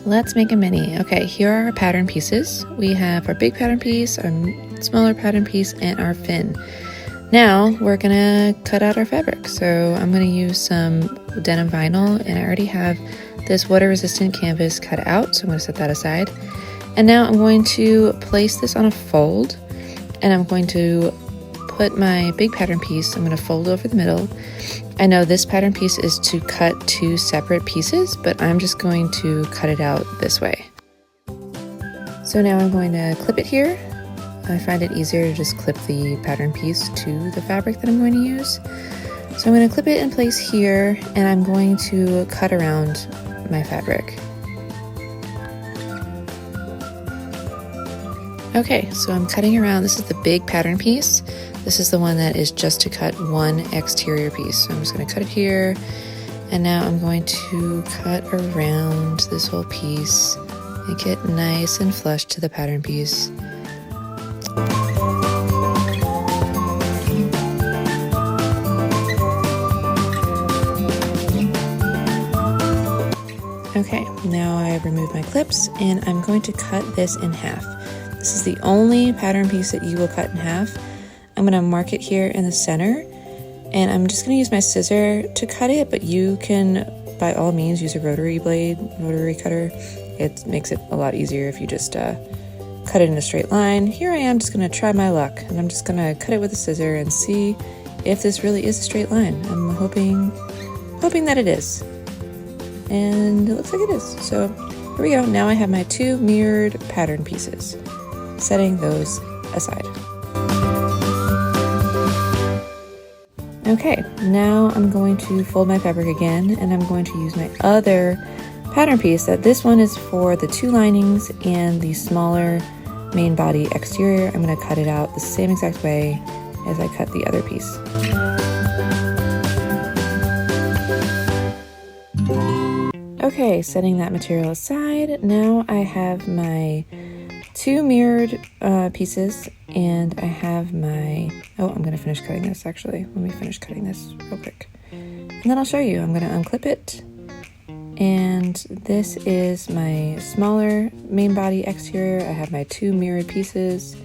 let's make a mini. Okay, here are our pattern pieces. We have our big pattern piece, our smaller pattern piece, and our fin. Now we're gonna cut out our fabric. So I'm gonna use some denim vinyl, and I already have this water resistant canvas cut out, so I'm gonna set that aside. And now I'm going to place this on a fold, and I'm going to put my big pattern piece, I'm going to fold over the middle. I know this pattern piece is to cut two separate pieces, but I'm just going to cut it out this way. So now I'm going to clip it here. I find it easier to just clip the pattern piece to the fabric that I'm going to use. So I'm going to clip it in place here, and I'm going to cut around my fabric. Okay, so I'm cutting around. This is the big pattern piece. This is the one that is just to cut one exterior piece. So I'm just going to cut it here, and now I'm going to cut around this whole piece, make it nice and flush to the pattern piece. Okay, now I've removed my clips, and I'm going to cut this in half. This is the only pattern piece that you will cut in half. I'm going to mark it here in the center, and I'm just going to use my scissor to cut it, but you can by all means use a rotary cutter. It makes it a lot easier if you just cut it in a straight line. Here I am just going to try my luck, and I'm just going to cut it with a scissor and see if this really is a straight line. I'm hoping that it is, and it looks like it is. So here we go. Now I have my two mirrored pattern pieces, setting those aside. Okay, now I'm going to fold my fabric again, and I'm going to use my other pattern piece. This one is for the two linings and the smaller main body exterior. I'm going to cut it out the same exact way as I cut the other piece. Okay, setting that material aside, now I have my two mirrored pieces, and I have my, I'm going to finish cutting this actually. Let me finish cutting this real quick, and then I'll show you. I'm going to unclip it, and this is my smaller main body exterior. I have my two mirrored pieces,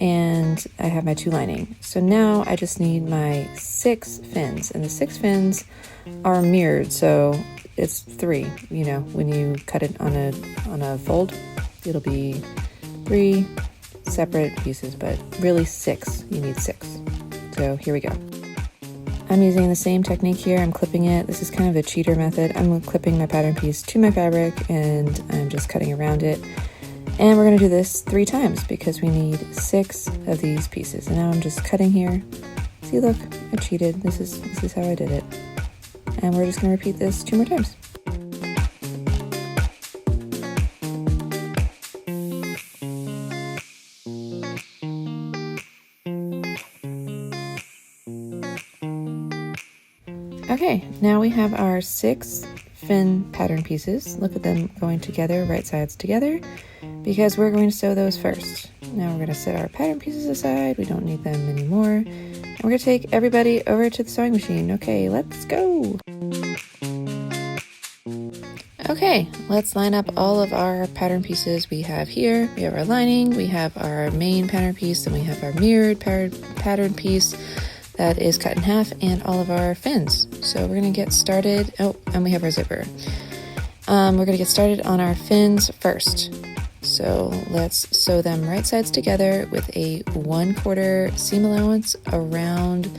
and I have my two lining. So now I just need my 6 fins, and the 6 fins are mirrored, so it's 3. You know, when you cut it on a fold, it'll be 3 separate pieces, but really 6. You need 6. So here we go. I'm using the same technique here. I'm clipping it. This is kind of a cheater method. I'm clipping my pattern piece to my fabric, and I'm just cutting around it. And we're going to do this 3 times because we need 6 of these pieces. And now I'm just cutting here. See, look, I cheated. This is how I did it. And we're just going to repeat this 2 more times. Okay, now we have our 6 fin pattern pieces. Look at them going together, right sides together, because we're going to sew those first. Now we're going to set our pattern pieces aside. We don't need them anymore. And we're going to take everybody over to the sewing machine. Okay, let's go. Okay, let's line up all of our pattern pieces we have here. We have our lining, we have our main pattern piece, and we have our mirrored pattern piece that is cut in half, and all of our fins. So we're going to get started. Oh, and we have our zipper. We're going to get started on our fins first. So let's sew them right sides together with a 1/4 seam allowance around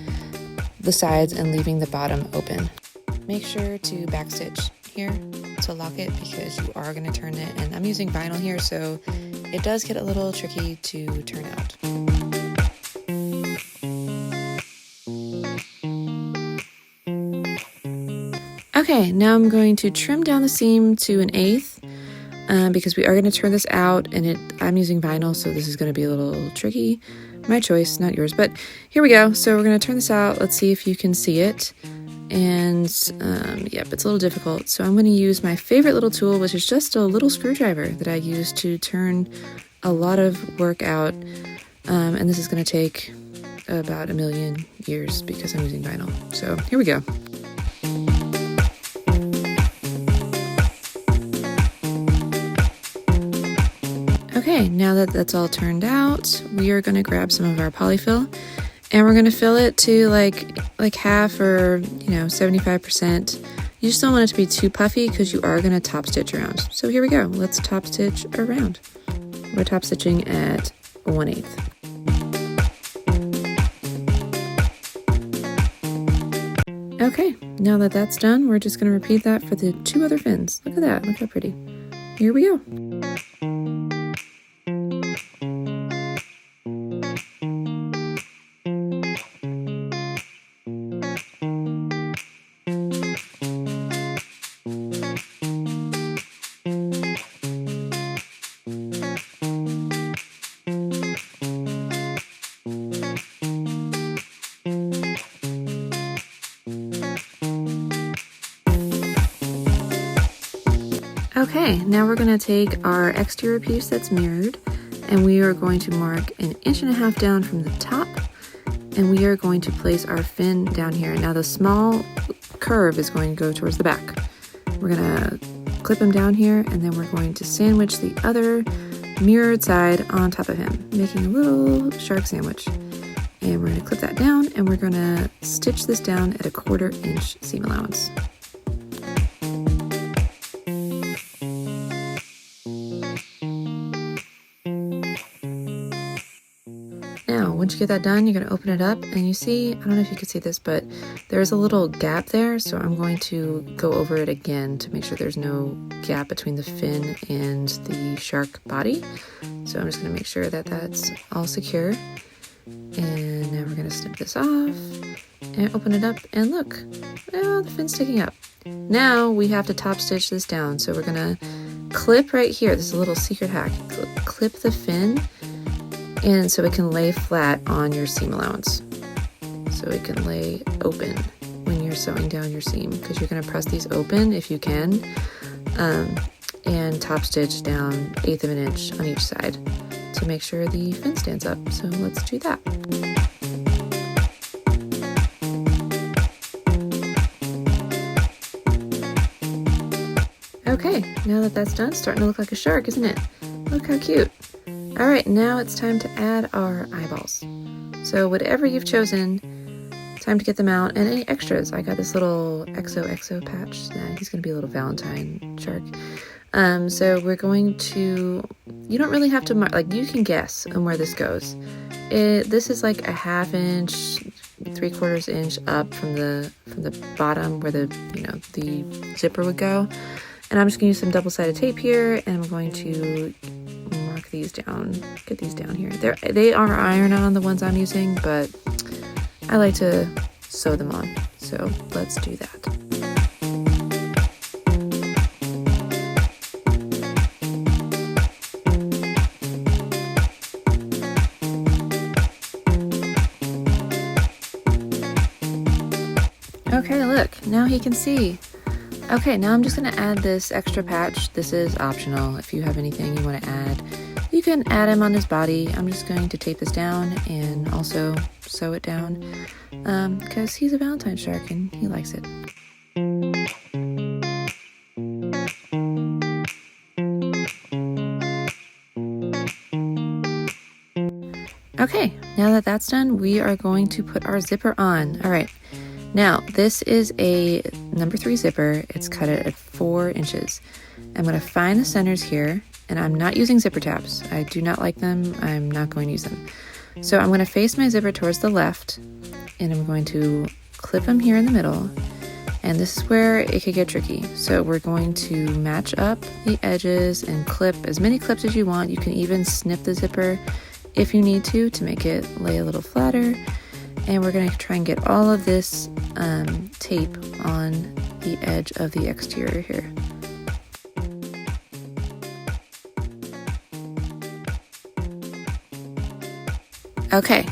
the sides and leaving the bottom open. Make sure to backstitch here to lock it because you are going to turn it, and I'm using vinyl here, so it does get a little tricky to turn out. Okay, now I'm going to trim down the seam to 1/8 because we are going to turn this out, and I'm using vinyl, so this is going to be a little tricky. My choice, not yours, but here we go. So we're going to turn this out. Let's see if you can see it. And yep, it's a little difficult. So I'm going to use my favorite little tool, which is just a little screwdriver that I use to turn a lot of work out. And this is going to take about 1,000,000 years because I'm using vinyl. So here we go. Okay, now that that's all turned out, we are going to grab some of our Poly-Fil and we're going to fill it to like half or 75%. You just don't want it to be too puffy because you are going to top stitch around. So here we go. Let's top stitch around. We're top stitching at 1/8. Okay, now that that's done, we're just going to repeat that for the 2 other fins. Look at that. Look how pretty. Here we go. Okay, now we're going to take our exterior piece that's mirrored and we are going to mark 1.5 inches down from the top and we are going to place our fin down here. Now the small curve is going to go towards the back. We're going to clip him down here and then we're going to sandwich the other mirrored side on top of him, making a little shark sandwich. And we're going to clip that down and we're going to stitch this down at 1/4 inch seam allowance. Now, once you get that done, you're going to open it up and you see, I don't know if you can see this, but there's a little gap there. So I'm going to go over it again to make sure there's no gap between the fin and the shark body. So I'm just going to make sure that that's all secure. And now we're going to snip this off and open it up and look, well, the fin's sticking up. Now we have to top stitch this down. So we're going to clip right here. This is a little secret hack. Clip the fin and so it can lay flat on your seam allowance. So it can lay open when you're sewing down your seam because you're going to press these open if you can and top stitch down 1/8 inch on each side to make sure the fin stands up. So let's do that. Okay, now that that's done, it's starting to look like a shark, isn't it? Look how cute. All right, now it's time to add our eyeballs. So whatever you've chosen, time to get them out. And any extras, I got this little XOXO patch. He's gonna be a little Valentine shark. So we're going to, you don't really have to mark, like you can guess on where this goes. This is like 1/2 inch, 3/4 inch up from the bottom where the zipper would go. And I'm just gonna use some double-sided tape here and I'm going to mark these down, get these down here. They are iron-on, the ones I'm using, but I like to sew them on. So let's do that. Okay, look, now he can see. Okay, now I'm just going to add this extra patch. This is optional. If you have anything you want to add, you can add him on his body. I'm just going to tape this down and also sew it down because he's a Valentine shark and he likes it. Okay, now that that's done, we are going to put our zipper on. All right. Now, this is a number 3 zipper. It's cut at 4 inches. I'm going to find the centers here, and I'm not using zipper tabs. I do not like them. I'm not going to use them. So I'm going to face my zipper towards the left, and I'm going to clip them here in the middle. And this is where it could get tricky. So we're going to match up the edges and clip as many clips as you want. You can even snip the zipper if you need to make it lay a little flatter. And we're going to try and get all of this tape on the edge of the exterior here. Okay,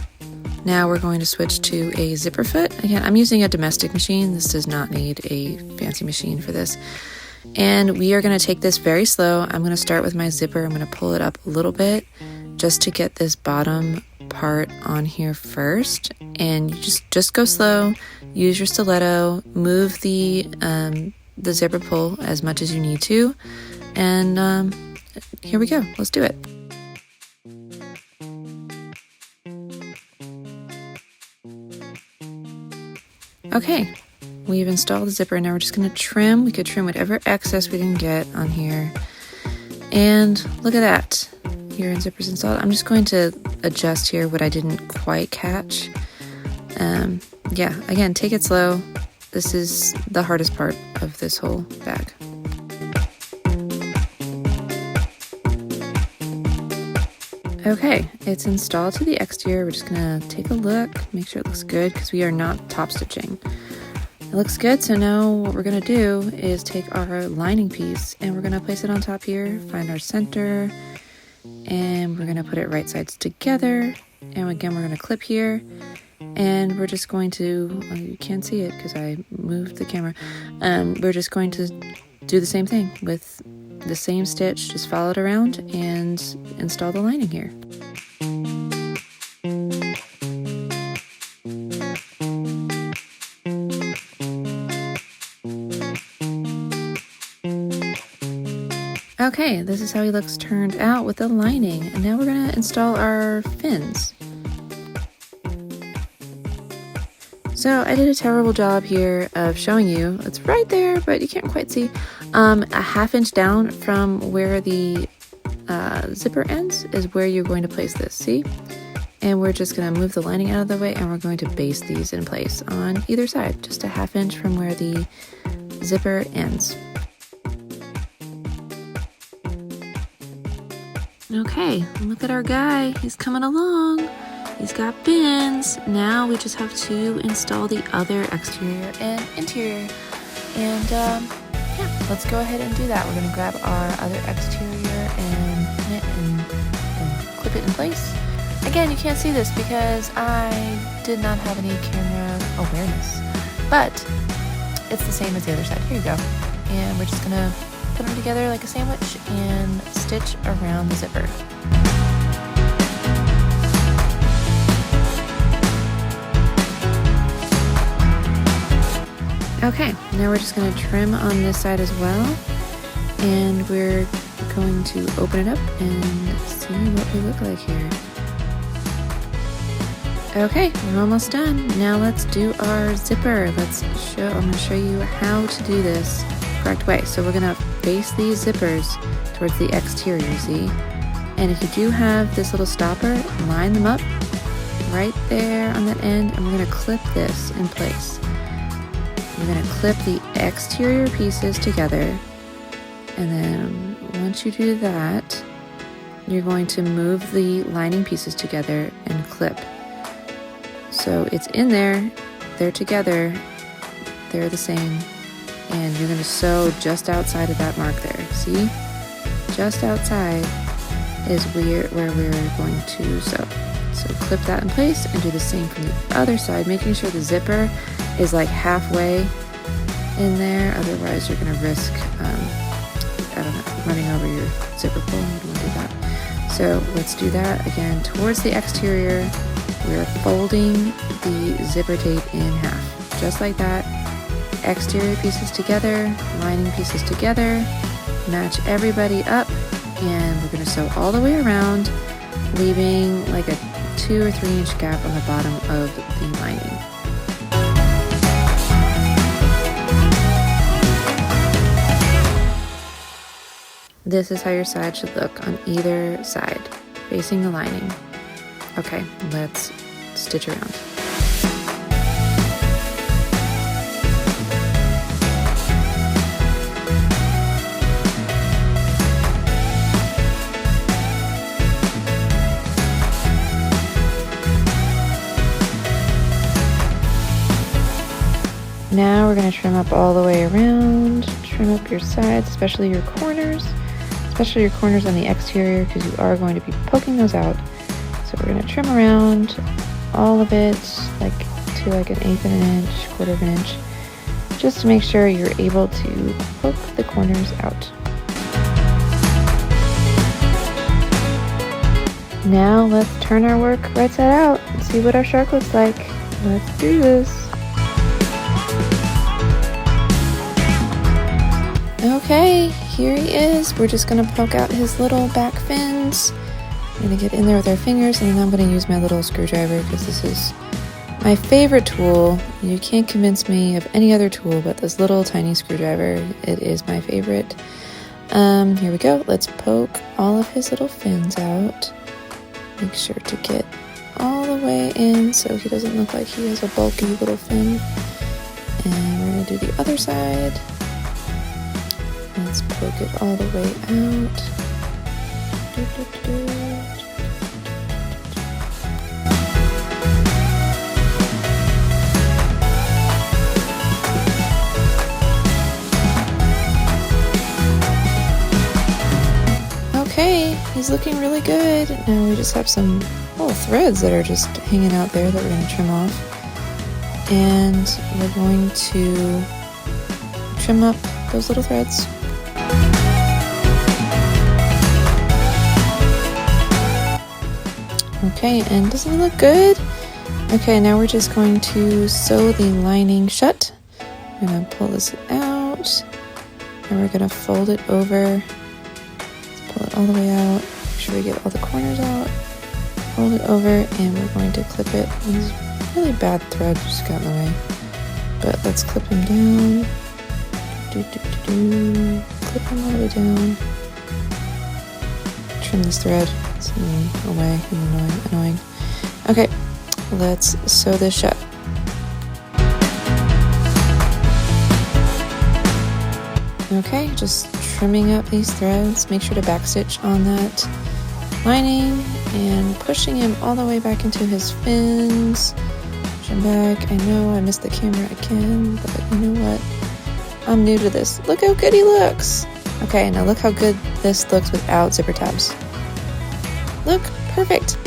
now we're going to switch to a zipper foot. Again, I'm using a domestic machine. This does not need a fancy machine for this. And we are going to take this very slow. I'm going to start with my zipper. I'm going to pull it up a little bit just to get this bottom part on here first, and you just go slow, use your stiletto, move the zipper pull as much as you need to, and here we go. Let's do it. Okay, we've installed the zipper. Now we're just going to trim. We could trim whatever excess we didn't get on here. And look at that. Your zipper's installed. I'm just going to adjust here what I didn't quite catch. Yeah, again, take it slow. This is the hardest part of this whole bag. Okay, it's installed to the exterior. We're just gonna take a look, make sure it looks good because we are not top stitching. It looks good, so now what we're gonna do is take our lining piece and we're gonna place it on top here, find our center, and we're gonna put it right sides together. And again, we're gonna clip here, and we're just going to, well, you can't see it because I moved the camera. We're just going to do the same thing with the same stitch, just follow it around and install the lining here. Okay, this is how he looks turned out with the lining. And now we're gonna install our fins. So I did a terrible job here of showing you. It's right there, but you can't quite see. A 1/2 inch down from where the zipper ends is where you're going to place this, see? And we're just gonna move the lining out of the way and we're going to baste these in place on either side, just a 1/2 inch from where the zipper ends. Okay, look at our guy, he's coming along. He's got bins. Now we just have to install the other exterior and interior. And yeah, let's go ahead and do that. We're gonna grab our other exterior and pin it and clip it in place. Again, you can't see this because I did not have any camera awareness, but it's the same as the other side. Here you go. And we're just gonna put them together like a sandwich and stitch around the zipper. Okay, now we're just going to trim on this side as well, and we're going to open it up and see what we look like here. Okay, we're almost done. Now let's do our zipper. I'm going to show you how to do this the correct way. So we're going to face these zippers towards the exterior, see? And if you do have this little stopper, line them up right there on that end, and we're going to clip this in place. We're going to clip the exterior pieces together, and then once you do that, you're going to move the lining pieces together and clip. So it's in there, they're together, they're the same, and you're going to sew just outside of that mark there. See? Just outside is where we're going to sew. So clip that in place and do the same from the other side, making sure the zipper is like halfway in there, otherwise you're going to risk, running over your zipper pull. You don't want to do that. So let's do that again. Towards the exterior, we're folding the zipper tape in half, just like that. Exterior pieces together, lining pieces together, match everybody up, and we're going to sew all the way around, leaving like a 2 or 3 inch gap on the bottom of the lining. This is how your side should look on either side, facing the lining. Okay, let's stitch around. Now we're going to trim up all the way around, trim up your sides, especially your corners on the exterior, because you are going to be poking those out. So we're going to trim around all of it, like to like 1/8 of an inch, 1/4 of an inch, just to make sure you're able to poke the corners out. Now let's turn our work right side out and see what our shark looks like. Let's do this. Okay, here he is. We're just gonna poke out his little back fins. We're gonna get in there with our fingers, and then I'm gonna use my little screwdriver because this is My favorite tool, you can't convince me of any other tool but this little tiny screwdriver. It is my favorite. Here we go. Let's poke all of his little fins out. Make sure to get all the way in so he doesn't look like he has a bulky little fin. And we're going to do the other side. Let's poke it all the way out. Okay, he's looking really good. Now we just have some little threads that are just hanging out there that we're going to trim off. And we're going to trim up those little threads. Okay, and doesn't it look good? Okay, now we're just going to sew the lining shut. We're going to pull this out, and we're going to fold it over. Pull it all the way out, make sure we get all the corners out, fold it over, and we're going to clip it. These really bad thread just got in the way, but let's clip him down. Clip him all the way down. Trim this thread. It's in the way and annoying. Okay, let's sew this shut. Okay, just trimming up these threads. Make sure to backstitch on that lining and pushing him all the way back into his fins. Push him back. I know I missed the camera again, but you know what? I'm new to this. Look how good he looks. Okay, now look how good this looks without zipper tabs. Look, perfect.